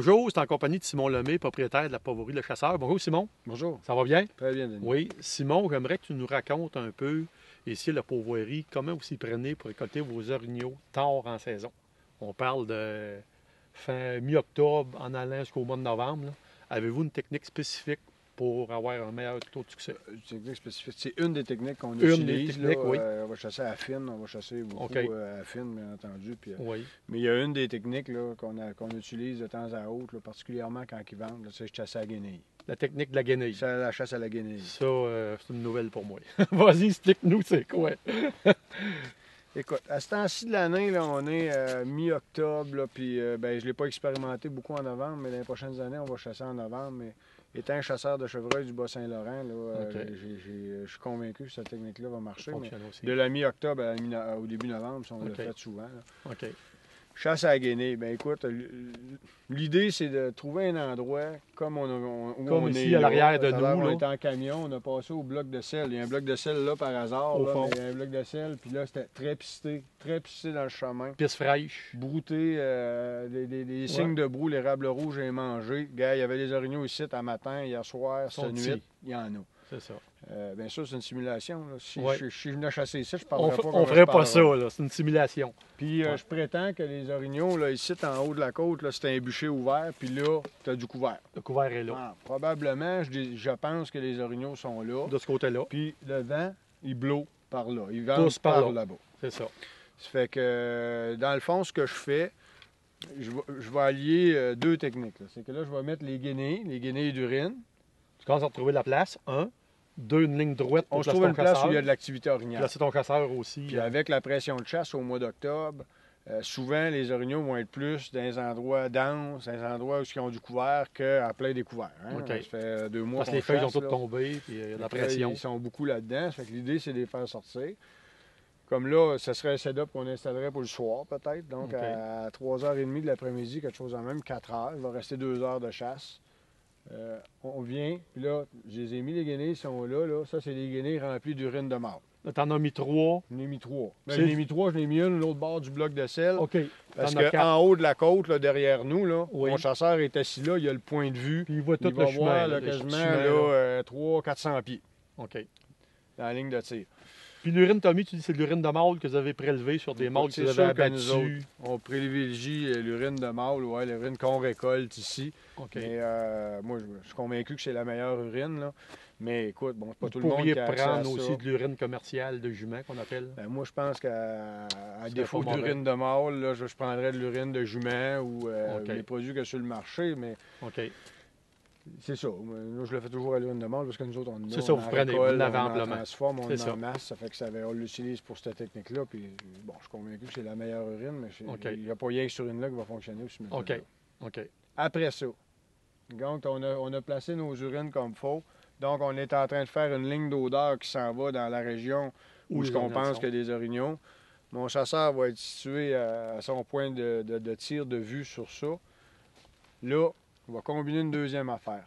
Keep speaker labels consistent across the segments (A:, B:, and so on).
A: Bonjour, c'est en compagnie de Simon Lemay, propriétaire de la Pavorie Le Chasseur. Bonjour Simon.
B: Bonjour.
A: Ça va bien?
B: Très bien, Denis.
A: Oui. Simon, j'aimerais que tu nous racontes un peu, ici à la Pavorie, comment vous s'y prenez pour récolter vos orignaux tard en saison. On parle de fin mi-octobre en allant jusqu'au mois de novembre. Là. Avez-vous une technique spécifique pour avoir un meilleur taux de succès?
B: Une technique spécifique, c'est une des techniques qu'on
A: Une
B: utilise.
A: des techniques,
B: là.
A: oui.
B: On va chasser à la fine, on va chasser beaucoup
A: OK.
B: à la fine, bien entendu. Puis,
A: Oui.
B: mais il y a une des techniques là, qu'on utilise de temps à autre, là, particulièrement quand ils vendent, là, c'est chasser à la guenille.
A: La technique de la guenille.
B: C'est la chasse à la guenille.
A: Ça, c'est une nouvelle pour moi. Vas-y, explique-nous c'est quoi.
B: Écoute, à ce temps-ci de l'année, là, on est mi-octobre, là, puis ben, je ne l'ai pas expérimenté beaucoup en novembre, mais dans les prochaines années, on va chasser en novembre. Mais étant un chasseur de chevreuil du Bas-Saint-Laurent, là,
A: OK.
B: je suis convaincu que cette technique-là va marcher. Mais
A: Fonctionne aussi.
B: de la mi-octobre au début novembre, on
A: OK.
B: l'a fait souvent. Là.
A: OK.
B: Chasse à la guenille, bien écoute, l'idée c'est de trouver un endroit comme où
A: Comme
B: on
A: ici,
B: est
A: à l'arrière
B: là.
A: de
B: Tout à l'heure,
A: nous,
B: On
A: là.
B: est en camion, on a passé au bloc de sel. Il y a un bloc de sel là par hasard,
A: Au
B: là,
A: fond.
B: mais il y a un bloc de sel, puis là c'était très pisté dans le chemin.
A: Piste fraîche.
B: Brouté, des signes de brou, l'érable rouge est mangé. Gars, il y avait des orignaux ici à matin, hier soir,
A: Sont
B: cette
A: petits.
B: nuit, il y en a.
A: C'est ça.
B: Bien sûr, c'est une simulation. Là. Si
A: Ouais.
B: je venais chasser ici, je
A: On
B: parlerais pas
A: ne
B: comme
A: ferait
B: je
A: pas
B: parlerai.
A: ça, là. C'est une simulation.
B: Puis
A: Ouais.
B: je prétends que les orignaux, là, ici, en haut de la côte, là, c'est un bûcher ouvert, puis là, tu as du couvert.
A: Le couvert est là.
B: Ah, probablement, je pense que les orignaux sont là.
A: De ce côté-là.
B: Puis le vent, il blow par là. Il vente
A: Pousse par
B: par
A: là.
B: là-bas.
A: C'est ça.
B: Ça fait que, dans le fond, ce que je fais, je vais allier deux techniques. Là. C'est que là, je vais mettre les guenilles d'urine.
A: Tu commences à retrouver la place. Un. Deux, une ligne droite pour
B: On se
A: placer
B: trouve
A: ton
B: une place où
A: chasseur.
B: il y a de l'activité orignale.
A: Placer ton chasseur aussi.
B: Puis avec la pression de chasse au mois d'octobre, souvent les orignaux vont être plus dans des endroits denses, dans des endroits où ils ont du couvert qu'à plein découvert. Hein?
A: OK.
B: Ça fait 2 mois
A: Parce que
B: qu'on
A: les feuilles ont
B: chasse,
A: toutes
B: là.
A: tombé, puis il y a de la
B: Fait que là,
A: pression.
B: Ils sont beaucoup là-dedans. Ça fait que l'idée, c'est de les faire sortir. Comme là, ce serait un setup qu'on installerait pour le soir, peut-être. Donc,
A: OK.
B: à 3h30 de l'après-midi, quelque chose en même, 4 heures. Il va rester 2 heures de chasse. On vient, puis là, je les ai mis, les guenilles, ils sont là. Ça, c'est les guenilles remplies d'urine de mâle.
A: Là, t'en as mis trois.
B: J'en ai mis 3.
A: C'est-
B: J'en ai mis 3, j'en ai mis une, l'autre bord du bloc de sel.
A: OK.
B: Parce
A: T'en as quatre.
B: qu'en haut de la côte, là, derrière nous, là,
A: Oui.
B: mon chasseur est assis là, il a le point de vue.
A: Puis il voit tout
B: Il va
A: le chemin.
B: voir
A: là,
B: là,
A: le
B: quasiment
A: chemin, là.
B: 300-400 pieds
A: OK.
B: dans la ligne de tir.
A: Puis l'urine, Tommy, tu dis que c'est de l'urine de mâle que vous avez prélevée sur des mâles que
B: C'est
A: vous avez
B: sûr que nous
A: abattus.
B: autres, on privilégie l'urine de mâle, ouais, l'urine qu'on récolte ici.
A: OK.
B: Mais moi, je suis convaincu que c'est la meilleure urine. Là. Mais écoute, bon, c'est pas
A: Vous
B: tout le monde
A: pourriez
B: qui a accès à
A: prendre
B: ça.
A: aussi de l'urine commerciale de jument qu'on appelle.
B: Ben, moi, je pense qu'à défaut
A: pas mauvais.
B: d'urine de mâle, là, je prendrais de l'urine de jument ou
A: OK.
B: les produits qu'il y a sur le marché. Mais
A: OK.
B: c'est ça. Moi, je le fais toujours à l'urine de mâle parce que nous autres, on en a,
A: C'est ça,
B: on
A: vous
B: en
A: prenez,
B: récolte,
A: vous en avez
B: on en
A: amplement.
B: transforme, on
A: C'est
B: en
A: ça.
B: masse. Ça fait que on l'utilise pour cette technique-là. Puis, bon, je suis convaincu que c'est la meilleure urine, mais
A: OK.
B: il n'y a pas rien que sur urine-là qui va fonctionner aussi.
A: OK. OK.
B: Après ça, donc, on a placé nos urines comme il faut. Donc, on est en train de faire une ligne d'odeur qui s'en va dans la région où
A: les
B: on
A: orignaux
B: pense
A: sont.
B: qu'il y a des orignaux. Mon chasseur va être situé à son point de tir de vue sur ça. Là, on va combiner une deuxième affaire.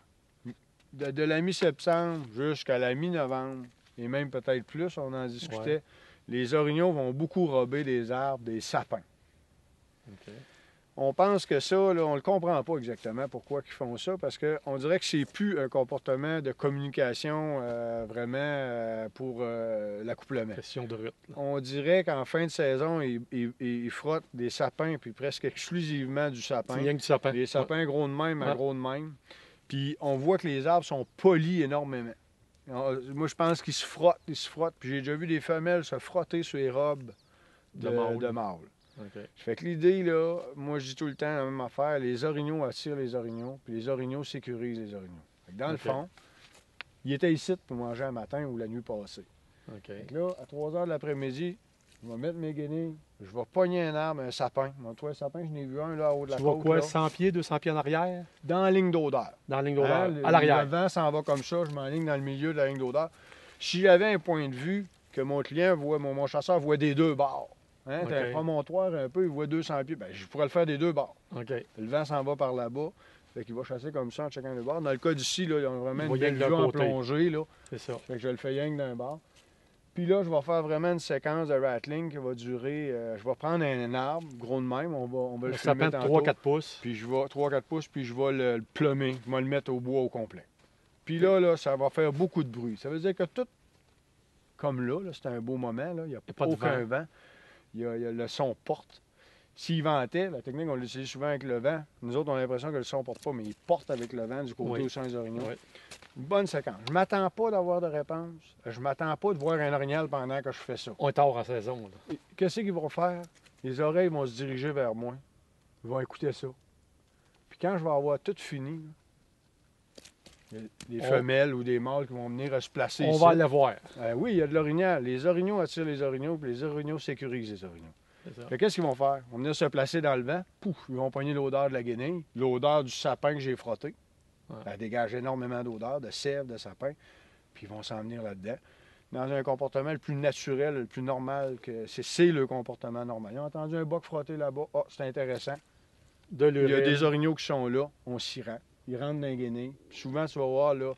B: De la mi-septembre jusqu'à la mi-novembre, et même peut-être plus, on en discutait,
A: Ouais.
B: les orignaux vont beaucoup rober des arbres, des sapins.
A: OK.
B: On pense que ça, là, on ne le comprend pas exactement pourquoi ils font ça, parce qu'on dirait que c'est plus un comportement de communication vraiment pour l'accouplement.
A: Question de rut. là.
B: On dirait qu'en fin de saison, ils frottent des sapins, puis presque exclusivement du sapin.
A: C'est rien que du sapin.
B: Des sapins gros de même à
A: Ouais.
B: gros de même. Puis on voit que les arbres sont polis énormément. Moi, je pense qu'ils se frottent, Puis j'ai déjà vu des femelles se frotter sur les robes
A: De mâle.
B: de mâles.
A: OK.
B: Fait que l'idée, là, moi, je dis tout le temps la même affaire. Les orignaux attirent les orignaux, puis les orignaux sécurisent les orignaux. Fait que dans le
A: OK.
B: fond, il était ici pour manger un matin ou la nuit passée.
A: OK.
B: Fait que là, à 3 h de l'après-midi, je vais mettre mes guenilles, je vais pogner un arbre, un sapin. Mon toit sapin, je n'ai vu un là, en haut de la
A: Tu vois
B: côte.
A: quoi,
B: là,
A: 100 pieds, 200 pieds en arrière?
B: dans la ligne d'odeur.
A: Dans la ligne d'odeur.
B: Hein,
A: À l'arrière.
B: Le vent s'en va comme ça, je m'enligne dans le milieu de la ligne d'odeur. Si j'avais un point de vue que mon client voit, mon chasseur voit des deux bords, hein,
A: OK.
B: t'as un promontoire un peu, il voit 200 pieds, ben, je pourrais le faire des deux bords.
A: OK.
B: Le vent s'en va par là-bas, fait qu'il va chasser comme ça en checkant les bords. Dans le cas d'ici, là, ils ont vraiment
A: Il
B: une
A: voyait
B: belle
A: de
B: vue
A: leur
B: en
A: côté.
B: plongée, là.
A: C'est ça.
B: Fait que je le fais rien que d'un bord. Puis là, je vais faire vraiment une séquence de rattling qui va durer. Je vais prendre un arbre, gros de même, on va le
A: Un
B: filmer
A: sapin de
B: tantôt.
A: 3-4 pouces.
B: Puis je vais 3-4 pouces, puis je vais le plummer. Je vais le mettre au bois au complet. Puis là, ça va faire beaucoup de bruit. Ça veut dire que tout, comme là c'est un beau moment, là, il n'y a
A: pas de
B: aucun vent. Il y a le son porte. S'il ventait, la technique, on l'utilise souvent avec le vent. Nous autres, on a l'impression que le son ne porte pas, mais il porte avec le vent du côté
A: Oui.
B: où sont les orignaux.
A: Oui.
B: Une bonne séquence. Je ne m'attends pas d'avoir de réponse. Je ne m'attends pas de voir un orignal pendant que je fais ça.
A: On est tard en saison. Là.
B: Qu'est-ce qu'ils vont faire? Les oreilles vont se diriger vers moi. Ils vont écouter ça. Puis quand je vais avoir tout fini, là, il y a des femelles ou des mâles qui vont venir se placer
A: On
B: ici.
A: va aller voir.
B: Oui, il y a de l'orignal. Les orignaux attirent les orignaux, puis les orignaux sécurisent les orignaux.
A: C'est ça.
B: Fait qu'est-ce qu'ils vont faire? Ils vont venir se placer dans le vent. Pouf! Ils vont pogner l'odeur de la guenille, l'odeur du sapin que j'ai frotté.
A: Ouais.
B: Ça dégage énormément d'odeur, de sève, de sapin. Puis ils vont s'en venir là-dedans. Dans un comportement le plus naturel, le plus normal, que c'est le comportement normal. Ils ont entendu un boc frotter là-bas. Ah, c'est intéressant.
A: De
B: Il y a
A: l'urine.
B: des orignaux qui sont là. On s'y rend. Ils rentrent dans la guenille. Puis souvent, tu vas voir, là,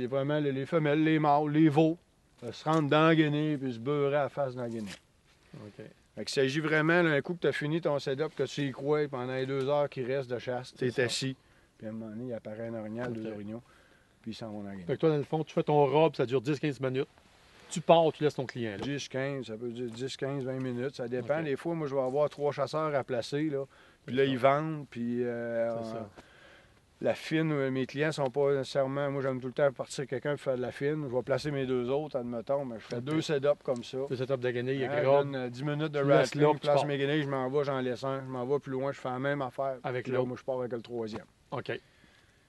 B: vraiment, les femelles, les mâles, les veaux, se rentrent dans la guenille puis se beurrer à la face dans la guenille.
A: OK.
B: Fait qu'il s'agit vraiment, là, un coup que tu as fini ton setup, que tu y crois pendant les 2 heures qui restent de chasse, tu
A: C'est ça.
B: es assis, puis à un moment donné, il apparaît un orignal,
A: OK.
B: 2 orignaux, puis ils s'en vont dans la
A: Fait
B: guenille.
A: que toi, dans le fond, tu fais ton robe, ça dure 10-15 minutes. Tu pars, tu laisses ton client là.
B: 10, 15, ça peut dire 10, 15, 20 minutes, ça dépend.
A: OK.
B: Des fois, moi, je vais avoir 3 chasseurs à placer, là, puis
A: C'est
B: là,
A: ça.
B: ils vendent, puis
A: C'est ça.
B: la fine, mes clients sont pas nécessairement... Moi, j'aime tout le temps partir quelqu'un pour faire de la fine. Je vais placer mes 2 autres, admettons, mais je fais
A: OK.
B: 2 setups comme ça.
A: Le setup de guenille
B: Hein,
A: avec
B: je
A: robe
B: donne 10 minutes de
A: tu laisses
B: rattling,
A: là,
B: je
A: puis tu
B: place
A: pars.
B: mes guenilles, je m'en vais, j'en laisse un. Je m'en vais plus loin, je fais la même affaire.
A: avec
B: Puis là,
A: l'autre.
B: moi, je pars avec le 3e.
A: OK.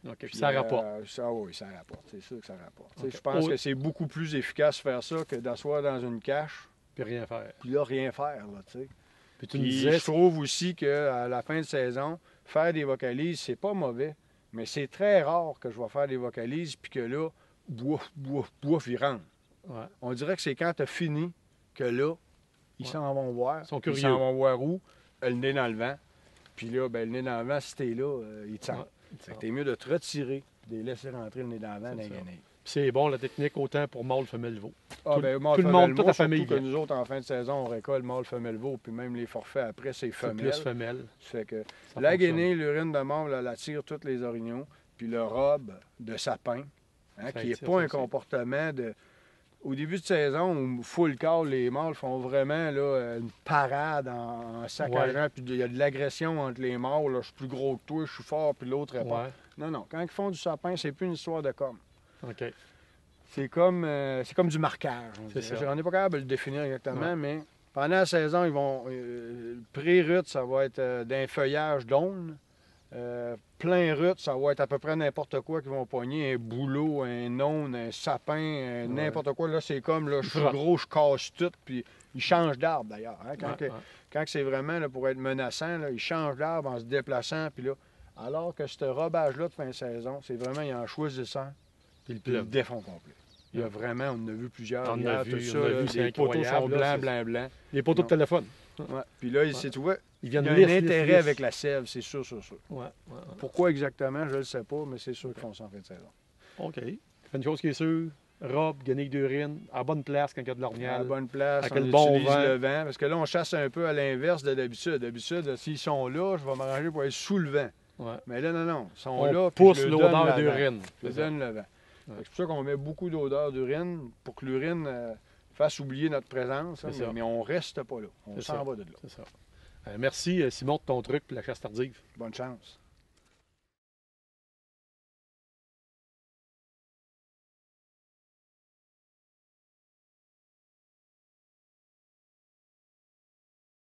A: OK. Puis
B: Puis,
A: ça rapporte.
B: Oui, ça rapporte. C'est sûr que ça rapporte. Tu sais,
A: OK.
B: Je pense
A: Oh.
B: que c'est beaucoup plus efficace de faire ça que d'asseoir dans une cache,
A: Puis rien faire.
B: puis là, rien faire. Là, tu sais.
A: Puis tu me
B: Puis
A: disais,
B: je trouve aussi qu'à la fin de saison, faire des vocalises, c'est pas mauvais, mais c'est très rare que je vais faire des vocalises, puis que là, bouf, bouf, bouf, ils rentrent.
A: ouais,
B: On dirait que c'est quand tu as fini que là, ils
A: Ouais.
B: s'en vont voir.
A: Ils sont
B: Ils
A: curieux.
B: s'en vont voir où? Le nez dans le vent. Puis là, ben, le nez dans le vent, si t'es là, ils te sentent.
A: ouais.
B: Fait que t'es mieux de te retirer, de les laisser rentrer le nez dans le vent dans
A: C'est
B: les
A: ça.
B: guenilles.
A: Puis c'est bon la technique autant pour mâle, femelle, veau.
B: Ah,
A: Tout-
B: ben, mâle,
A: tout le
B: femelle,
A: monde, toute
B: veau,
A: la famille
B: surtout que
A: vient.
B: nous autres, en fin de saison, on récolte mâle, femelle, veau, puis même les forfaits après, c'est
A: C'est
B: femelle.
A: plus femelle.
B: Fait que
A: Ça
B: la
A: fonctionne.
B: guenille, l'urine de mâle, elle attire tous les orignaux, puis le robe de sapin, hein,
A: Ça
B: qui n'est
A: attire
B: pas
A: ça
B: un
A: aussi.
B: comportement de... Au début de saison, où full call, les mâles font vraiment là, une parade en saccageant, puis il y a de l'agression entre les mâles. Là, je suis plus gros que toi, je suis fort, puis l'autre répond.
A: Ouais.
B: Non, non. Quand ils font du sapin, c'est plus une histoire de com.
A: OK.
B: C'est comme du marquage.
A: C'est ça.
B: On n'est pas capable de le définir exactement,
A: Ouais.
B: mais pendant la saison, ils vont. Le pré-rut, ça va être d'un feuillage d'aune. Plein rut, ça va être à peu près n'importe quoi qu'ils vont pogner. Un bouleau, un aune, un sapin, n'importe quoi. Là, c'est comme, là, je suis
A: Frotte.
B: gros, je casse tout, puis ils changent d'arbre d'ailleurs. Hein,
A: Ouais, ouais.
B: quand c'est vraiment là, pour être menaçant, là, ils changent d'arbre en se déplaçant, puis là. Alors que ce robage-là de fin de saison, c'est vraiment, ils en choisissent un,
A: Puis le
B: puis ils le
A: plume.
B: défont complet. Il y a vraiment, on en a vu plusieurs.
A: On en a
B: hier,
A: vu,
B: tout
A: on
B: ça,
A: a
B: là,
A: vu, c'est
B: les poteaux sont
A: incroyable, là,
B: blancs, blancs.
A: Les poteaux de téléphone.
B: Ouais. Puis là, tu vois,
A: Ils
B: il
A: viennent
B: y a un
A: lisses, lisses,
B: intérêt
A: lisses.
B: avec la sève, c'est sûr, sûr, sûr.
A: Ouais, ouais,
B: Pourquoi exactement, je ne le sais pas, mais c'est sûr qu'ils font ça en fin de saison.
A: ouais. OK. Fait une chose qui est sûre, robe, guenille d'urine, à bonne place quand il y a de
B: À la
A: l'orignal.
B: bonne place,
A: Avec
B: on
A: le bon
B: utilise
A: vent.
B: le vent, parce que là, on chasse un peu à l'inverse de d'habitude. D'habitude, s'ils sont là, je vais m'arranger pour être sous le vent.
A: Ouais.
B: Mais là, non, non, ils sont
A: On
B: là, puis
A: pousse
B: je leur donne
A: l'odeur
B: l'avant.
A: d'urine.
B: Je leur
A: C'est ça.
B: donne le vent.
A: Ouais.
B: C'est pour ça qu'on met beaucoup d'odeur d'urine, pour que l'urine fasse oublier notre présence, hein,
A: C'est ça.
B: mais on reste pas là. On
A: C'est
B: s'en
A: ça.
B: va de là.
A: C'est ça. Merci, Simon, de ton truc pour la chasse tardive.
B: Bonne chance.